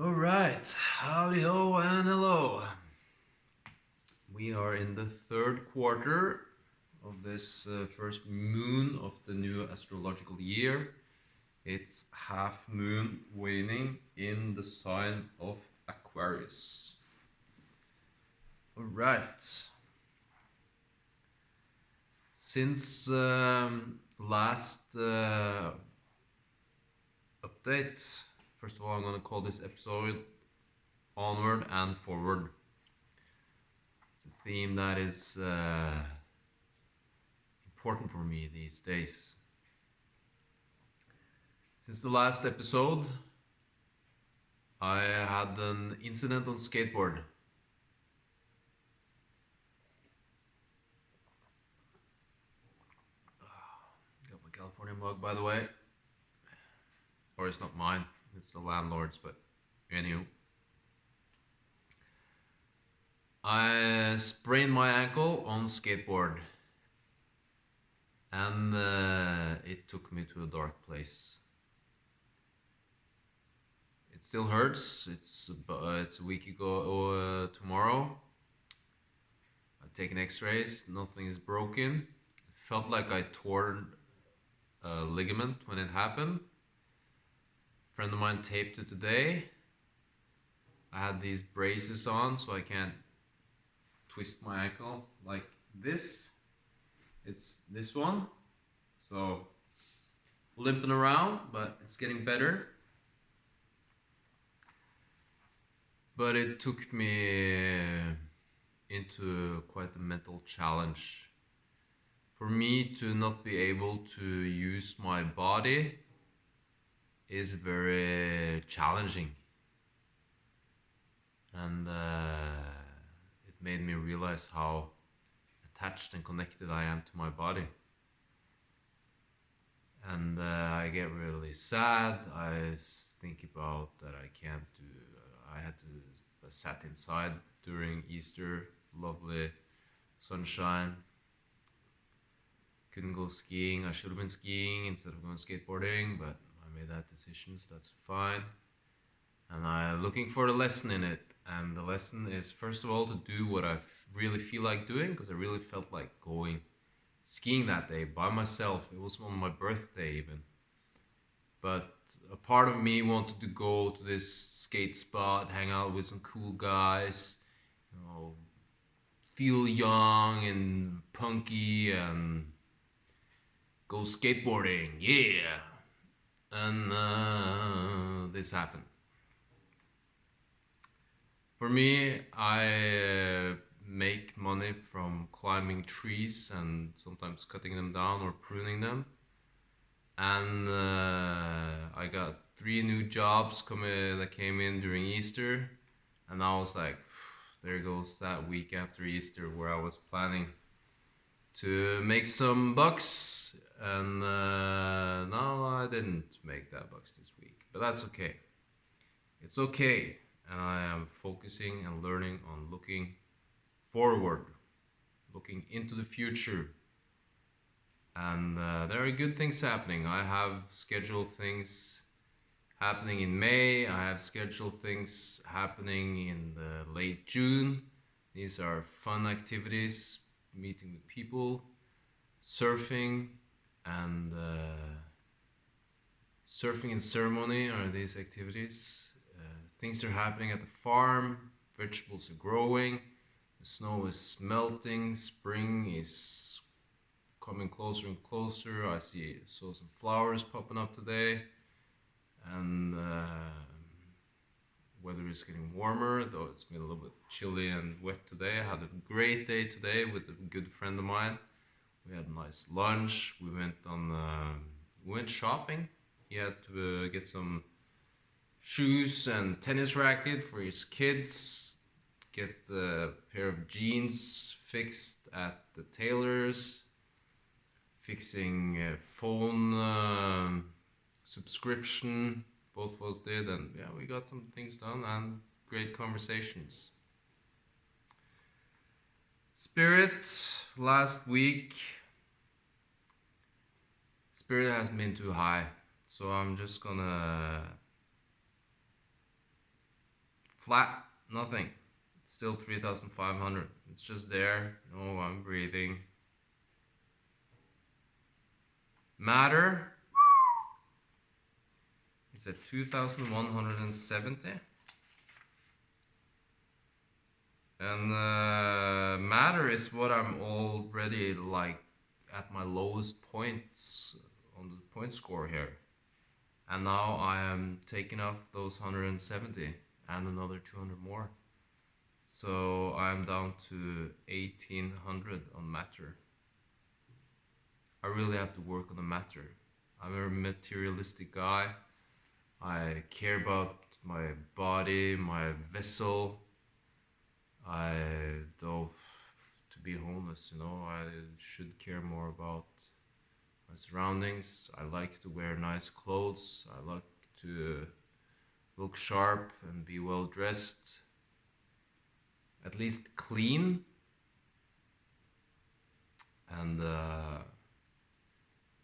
All right, howdy ho and hello. We are in the third quarter of this first moon of the new astrological year. It's half moon waning in the sign of Aquarius. All right. Since last update, first of all, I'm going to call this episode Onward and Forward. It's a theme that is important for me these days. Since the last episode, I had an incident on skateboard. Got my California mug, by the way. Or it's not mine, it's the landlord's, but anywho. I sprained my ankle on skateboard. And it took me to a dark place. It still hurts. It's a week ago tomorrow. I've taken x-rays. Nothing is broken. It felt like I tore a ligament when it happened. A friend of mine taped it today. I had these braces on so I can't twist my ankle like this. It's this one. So limping around, but it's getting better. But it took me into quite a mental challenge. For me to not be able to use my body is very challenging. And it made me realize how attached and connected I am to my body. And I get really sad. I think about that I can't do. I had to sat inside during Easter, lovely sunshine. Couldn't go skiing. I should have been skiing instead of going skateboarding, but I made that decision, so that's fine. And I'm looking for the lesson in it. And the lesson is, first of all, to do what I really feel like doing, because I really felt like going skiing that day by myself. It was on my birthday even. But a part of me wanted to go to this skate spot, hang out with some cool guys, feel young and punky and go skateboarding, yeah. And this happened. For me, I make money from climbing trees and sometimes cutting them down or pruning them. And I got 3 new jobs that came in during Easter. And I was like, there goes that week after Easter where I was planning to make some bucks. And no, I didn't make that bucks this week. But that's okay. It's okay. And I am focusing and learning on looking forward, looking into the future. And there are good things happening. I have scheduled things happening in May. I have scheduled things happening in the late June. These are fun activities, meeting with people, surfing, and surfing and ceremony are these activities. Things are happening at the farm, vegetables are growing, the snow is melting, spring is coming closer and closer. I saw some flowers popping up today, and weather is getting warmer, though it's been a little bit chilly and wet today. I had a great day today with a good friend of mine. We had a nice lunch. We went shopping. He had to get some shoes and tennis racket for his kids, get a pair of jeans fixed at the tailor's, fixing a phone subscription, both of us did, and yeah, we got some things done and great conversations. Spirit, last week, spirit has been too high, so I'm just gonna flat, nothing. It's still 3,500. It's just there. No, I'm breathing. Matter, it's at 2,170. And matter is what I'm already like at my lowest points on the point score here. And now I am taking off those 170 and another 200 more. So I'm down to 1,800 on matter. I really have to work on the matter. I'm a materialistic guy. I care about my body, my vessel. Though to be homeless, I should care more about my surroundings. I like to wear nice clothes. I like to look sharp and be well dressed. At least clean. And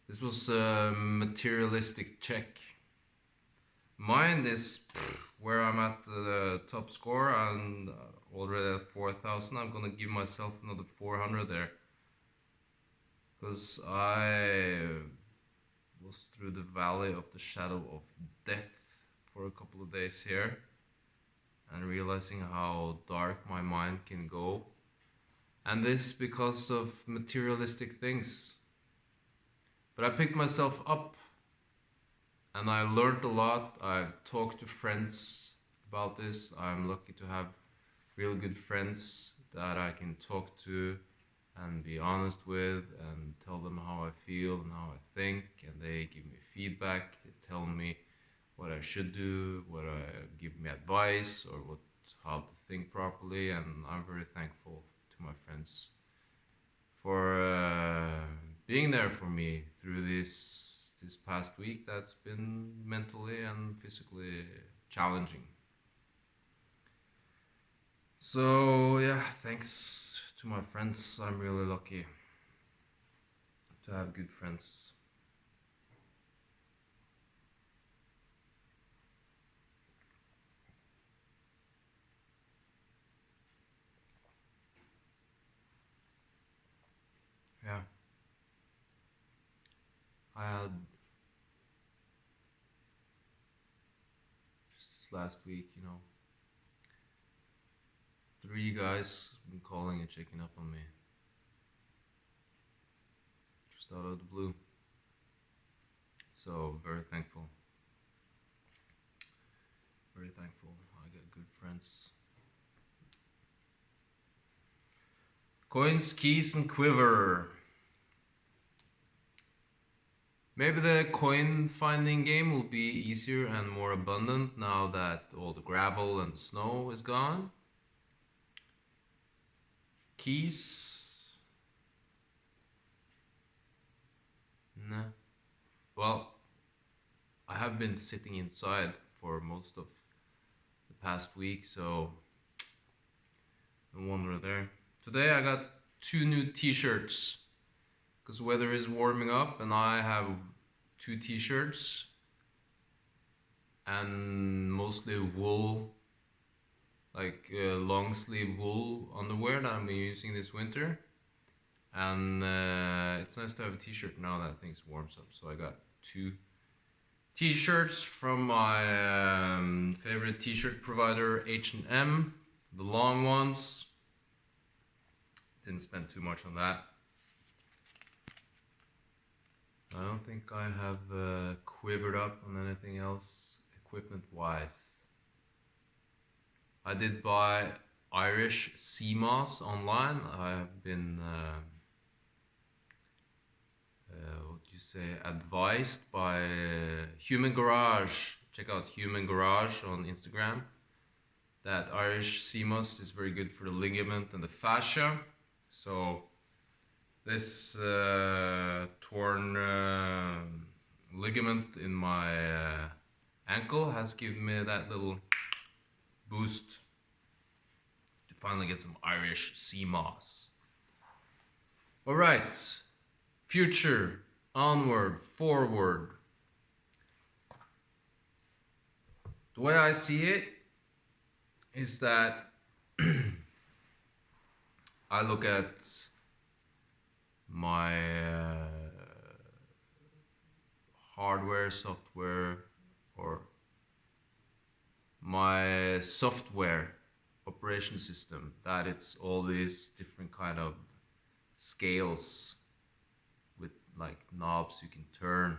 this was a materialistic check. Mine is where I'm at the top score and already at 4,000. I'm gonna give myself another 400 there. Because I was through the valley of the shadow of death for a couple of days here. And realizing how dark my mind can go. And this because of materialistic things. But I picked myself up and I learned a lot. I've talked to friends about this. I'm lucky to have real good friends that I can talk to and be honest with and tell them how I feel and how I think, and they give me feedback. They tell me what I should do, give me advice or how to think properly, and I'm very thankful to my friends for being there for me through this past week that's been mentally and physically challenging. So yeah, thanks to my friends. I'm really lucky to have good friends. Yeah. I had just last week, 3 guys been calling and checking up on me. Just out of the blue. So very thankful. Very thankful. I got good friends. Coins, keys, and quiver. Maybe the coin finding game will be easier and more abundant now that all the gravel and snow is gone. Keys? Nah. Well, I have been sitting inside for most of the past week, so no wonder there. Today I got 2 new t-shirts because weather is warming up, and I have 2 t-shirts and mostly wool, like long sleeve wool underwear that I'm using this winter. And it's nice to have a t-shirt now that things warms up. So I got 2 t-shirts from my favorite t-shirt provider, H&M, the long ones. Didn't spend too much on that. I don't think I have quivered up on anything else equipment-wise. I did buy Irish sea moss online. I have been advised by Human Garage. Check out Human Garage on Instagram. That Irish sea moss is very good for the ligament and the fascia. So this torn ligament in my ankle has given me that little boost to finally get some Irish sea moss. All right, future, onward, forward. The way I see it is that I look at my hardware, software, or my software operation system, that it's all these different kind of scales with like knobs you can turn,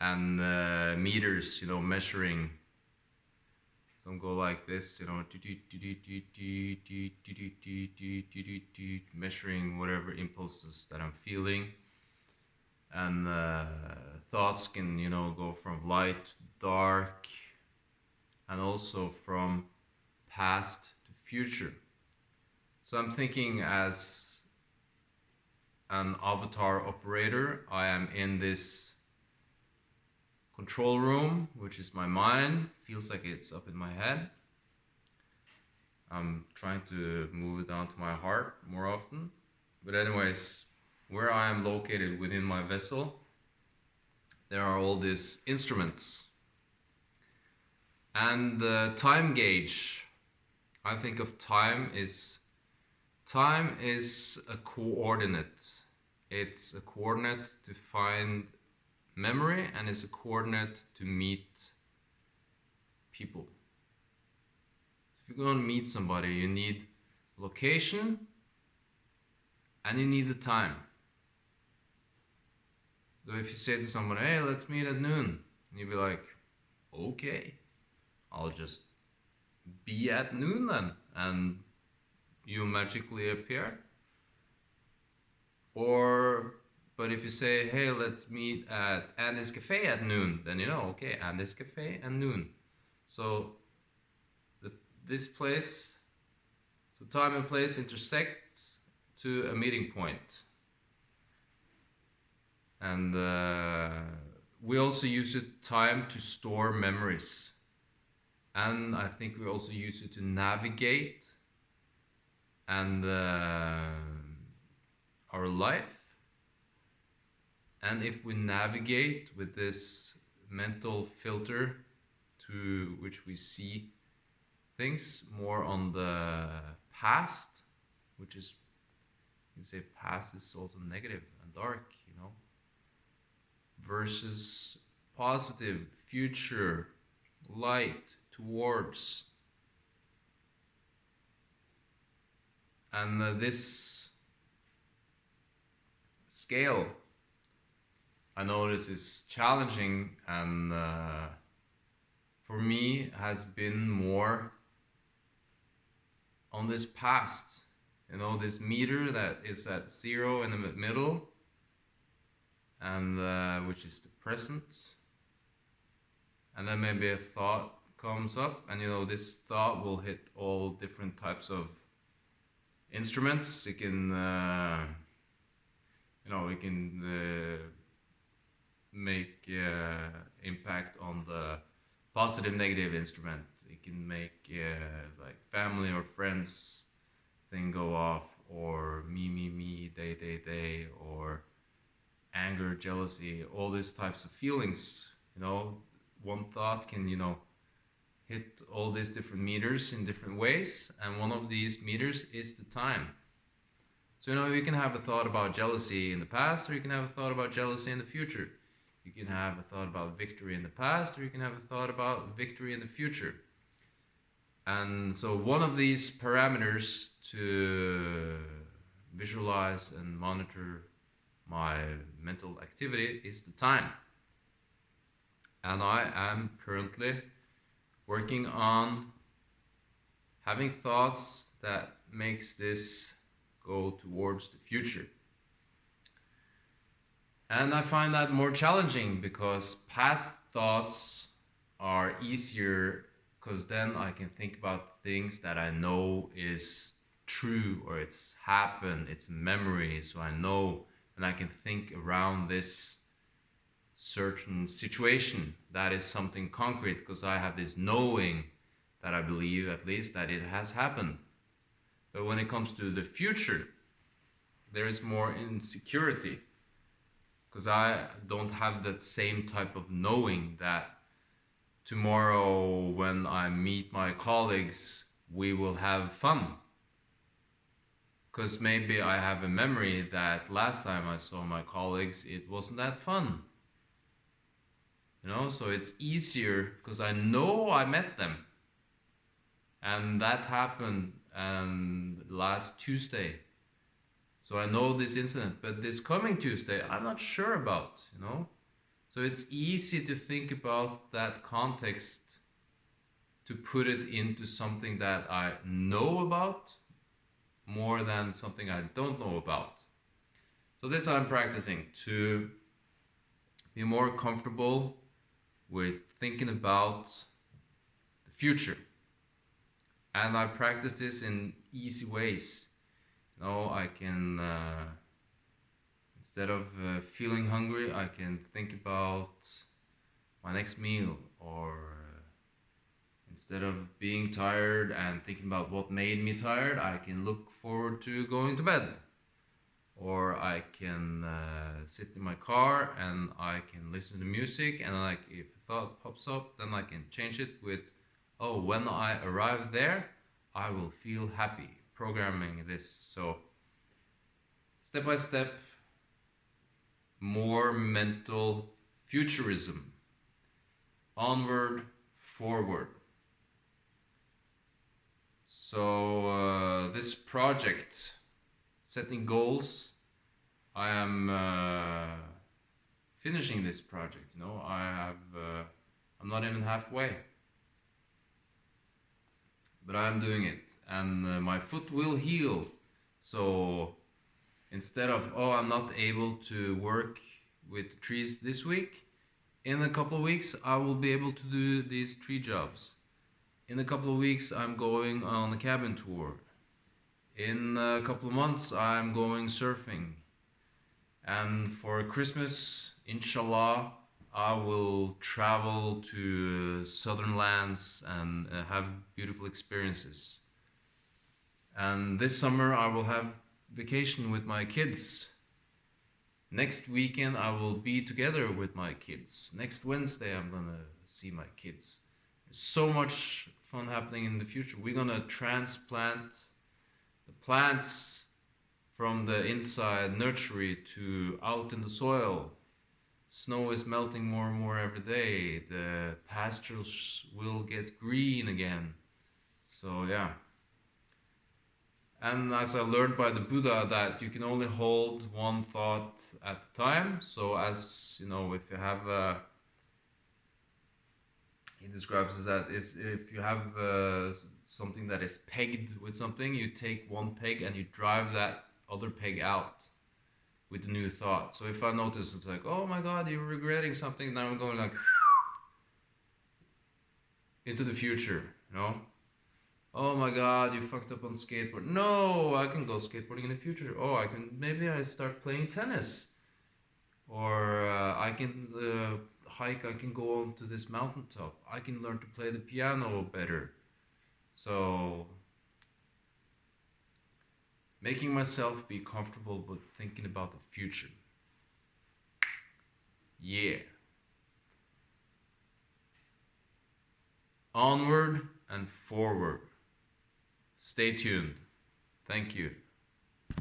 and meters, measuring. Some go like this, measuring whatever impulses that I'm feeling. And thoughts can, go from light to dark, and also from past to future. So I'm thinking as an avatar operator, I am in this control room, which is my mind. Feels like it's up in my head. I'm trying to move it down to my heart more often. But anyways, where I am located within my vessel, there are all these instruments. And the time gauge, I think of time is a coordinate. It's a coordinate to find memory, and it's a coordinate to meet people. If you're going to meet somebody, you need location and you need the time. So if you say to someone, hey, let's meet at noon, and you'll be like, okay, I'll just be at noon then, and you magically appear. But if you say, hey, let's meet at Andy's Cafe at noon, then okay, Andy's Cafe and noon. So this place, so time and place intersect to a meeting point. And we also use time to store memories. And I think we also use it to navigate and our life. And if we navigate with this mental filter to which we see things more on the past, which is, you can say past is also negative and dark, versus positive, future, light, towards. And this scale, I notice, is challenging, and for me has been more on this past, this meter that is at 0 in the middle, and which is the present. And then maybe a thought comes up, and this thought will hit all different types of instruments. It can it can make impact on the positive negative instrument. It can make like family or friends thing go off, or me, they, or anger, jealousy, all these types of feelings. One thought can hit all these different meters in different ways, and one of these meters is the time. So you can have a thought about jealousy in the past, or you can have a thought about jealousy in the future. You can have a thought about victory in the past, or you can have a thought about victory in the future. And so one of these parameters to visualize and monitor my mental activity is the time. And I am currently working on having thoughts that makes this go towards the future. And I find that more challenging, because past thoughts are easier, because then I can think about things that I know is true, or it's happened, it's memory, so I know, and I can think around this certain situation that is something concrete, because I have this knowing that I believe at least that it has happened. But when it comes to the future, there is more insecurity, because I don't have that same type of knowing that tomorrow when I meet my colleagues, we will have fun. Because maybe I have a memory that last time I saw my colleagues, it wasn't that fun. You know, so it's easier because I know I met them. And that happened last Tuesday. So I know this incident, but this coming Tuesday, I'm not sure about, you know. So it's easy to think about that context, to put it into something that I know about more than something I don't know about. So this I'm practicing, to be more comfortable with thinking about the future. And I practice this in easy ways. You know, I can, instead of feeling hungry, I can think about my next meal, or instead of being tired and thinking about what made me tired, I can look forward to going to bed. Or I can sit in my car and I can listen to music, and like if a thought pops up, then I can change it with, oh, when I arrive there, I will feel happy. Programming this. So step by step, more mental futurism. Onward, forward. So this project, setting goals, I am finishing this project. You know, I'm not even halfway, but I'm doing it, and my foot will heal. So instead of, oh, I'm not able to work with trees this week, in a couple of weeks I will be able to do these tree jobs. In a couple of weeks I'm going on a cabin tour. In a couple of months I'm going surfing. And for Christmas, inshallah, I will travel to southern lands and have beautiful experiences. And this summer I will have vacation with my kids. Next weekend I will be together with my kids. Next Wednesday I'm gonna see my kids. There's so much fun happening in the future. We're gonna transplant the plants from the inside nursery to out in the soil. Snow is melting more and more every day. The pastures will get green again. So yeah. And as I learned by the Buddha, that you can only hold one thought at a time. So as you know, if you have he describes it that is, if you have something that is pegged with something, you take one peg and you drive that other peg out with the new thought. So if I notice it's like, oh my god, you're regretting something, then I'm going like into the future, you know. Oh my god, you fucked up on skateboard. No, I can go skateboarding in the future. Oh, maybe I start playing tennis. Or I can hike, I can go on to this mountaintop. I can learn to play the piano better. So, making myself be comfortable with thinking about the future. Yeah. Onward and forward. Stay tuned. Thank you.